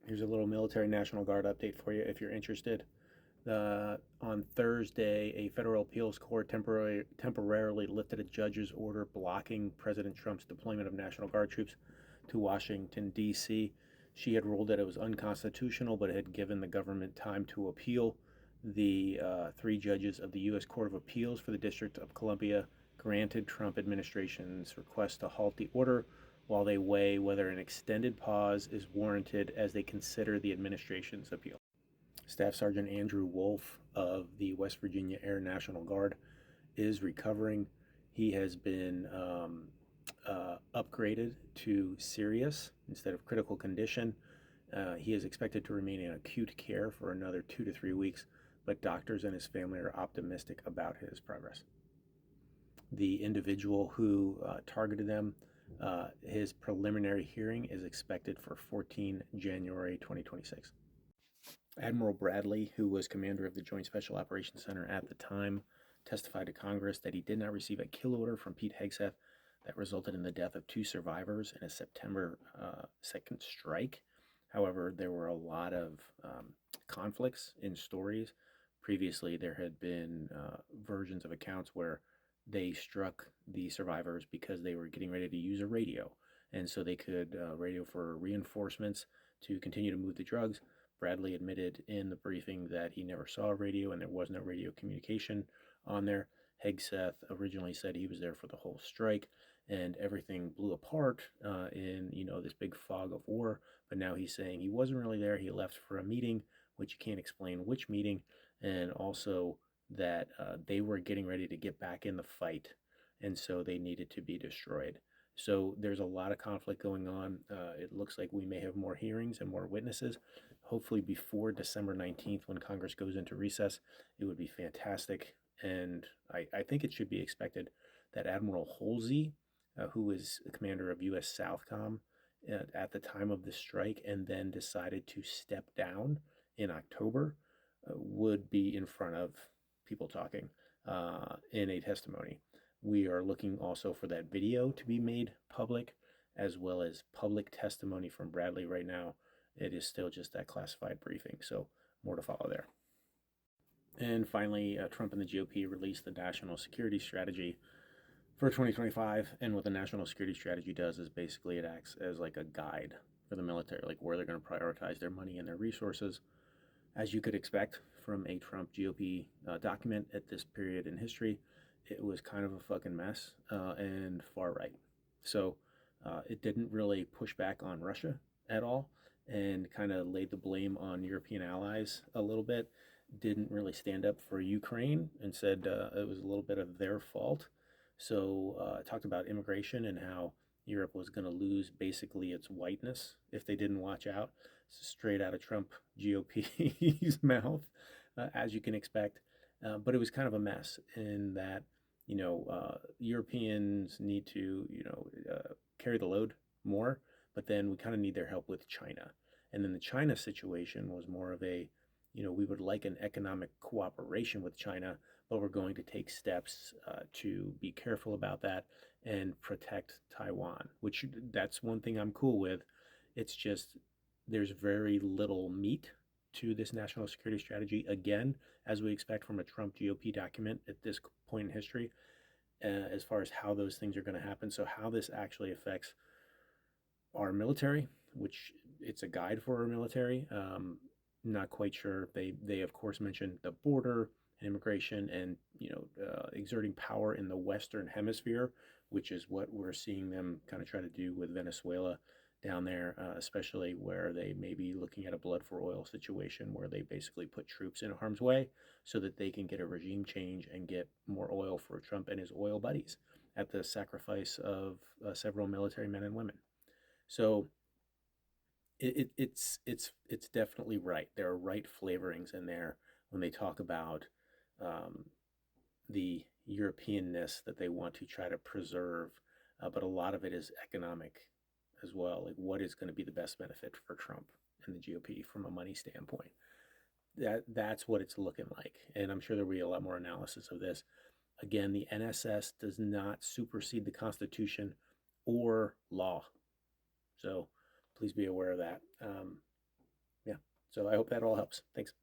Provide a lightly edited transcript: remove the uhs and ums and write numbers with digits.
Here's a little military National Guard update for you if you're interested. On Thursday, a federal appeals court temporarily lifted a judge's order blocking President Trump's deployment of National Guard troops to Washington, D.C. She had ruled that it was unconstitutional, but had given the government time to appeal. The three judges of the U.S. Court of Appeals for the District of Columbia granted Trump administration's request to halt the order while they weigh whether an extended pause is warranted as they consider the administration's appeal. Staff Sergeant Andrew Wolf of the West Virginia Air National Guard is recovering. He has been upgraded to serious instead of critical condition. He is expected to remain in acute care for another 2 to 3 weeks, but doctors and his family are optimistic about his progress. The individual who targeted them, his preliminary hearing is expected for 14 January 2026. Admiral Bradley, who was commander of the Joint Special Operations Center at the time, testified to Congress that he did not receive a kill order from Pete Hegseth that resulted in the death of 2 survivors in a September 2nd strike. However, there were a lot of conflicts in stories. Previously, there had been versions of accounts where they struck the survivors because they were getting ready to use a radio, and so they could radio for reinforcements to continue to move the drugs. Bradley admitted in the briefing that he never saw a radio and there was no radio communication on there. Hegseth originally said he was there for the whole strike, and everything blew apart in this big fog of war. But now he's saying he wasn't really there. He left for a meeting, which you can't explain which meeting, and also that they were getting ready to get back in the fight, and so they needed to be destroyed. So there's a lot of conflict going on. It looks like we may have more hearings and more witnesses. Hopefully before December 19th, when Congress goes into recess, it would be fantastic. And I think it should be expected that Admiral Halsey, who was the commander of U.S. Southcom at the time of the strike and then decided to step down in October, would be in front of people talking in a testimony. We are looking also for that video to be made public, as well as public testimony from Bradley right now. It is still just that classified briefing, so more to follow there. And finally, Trump and the GOP released the national security strategy for 2025. And what the national security strategy does is basically it acts as like a guide for the military, like where they're going to prioritize their money and their resources. As you could expect from a Trump GOP document at this period in history, it was kind of a fucking mess and far right. So it didn't really push back on Russia at all and kind of laid the blame on European allies a little bit. Didn't really stand up for Ukraine and said it was a little bit of their fault. So talked about immigration and how Europe was going to lose basically its whiteness if they didn't watch out. Straight out of Trump GOP's mouth, as you can expect. But it was kind of a mess in that, Europeans need to, carry the load more, but then we kind of need their help with China. And then the China situation was more of a, we would like an economic cooperation with China, but we're going to take steps to be careful about that and protect Taiwan, which that's one thing I'm cool with. It's just there's very little meat to this national security strategy, again, as we expect from a Trump GOP document at this point in history, as far as how those things are going to happen. So how this actually affects our military, which it's a guide for our military. Not quite sure. They of course mentioned the border and immigration and exerting power in the Western Hemisphere, which is what we're seeing them kind of try to do with Venezuela down there, especially where they may be looking at a blood for oil situation where they basically put troops in harm's way so that they can get a regime change and get more oil for Trump and his oil buddies at the sacrifice of several military men and women. So it's definitely right. There are right flavorings in there when they talk about the Europeanness that they want to try to preserve, but a lot of it is economic as well. Like, what is going to be the best benefit for Trump and the GOP from a money standpoint? That's what it's looking like, and I'm sure there'll be a lot more analysis of this. Again, the NSS does not supersede the Constitution or law, so please be aware of that. So I hope that all helps. Thanks.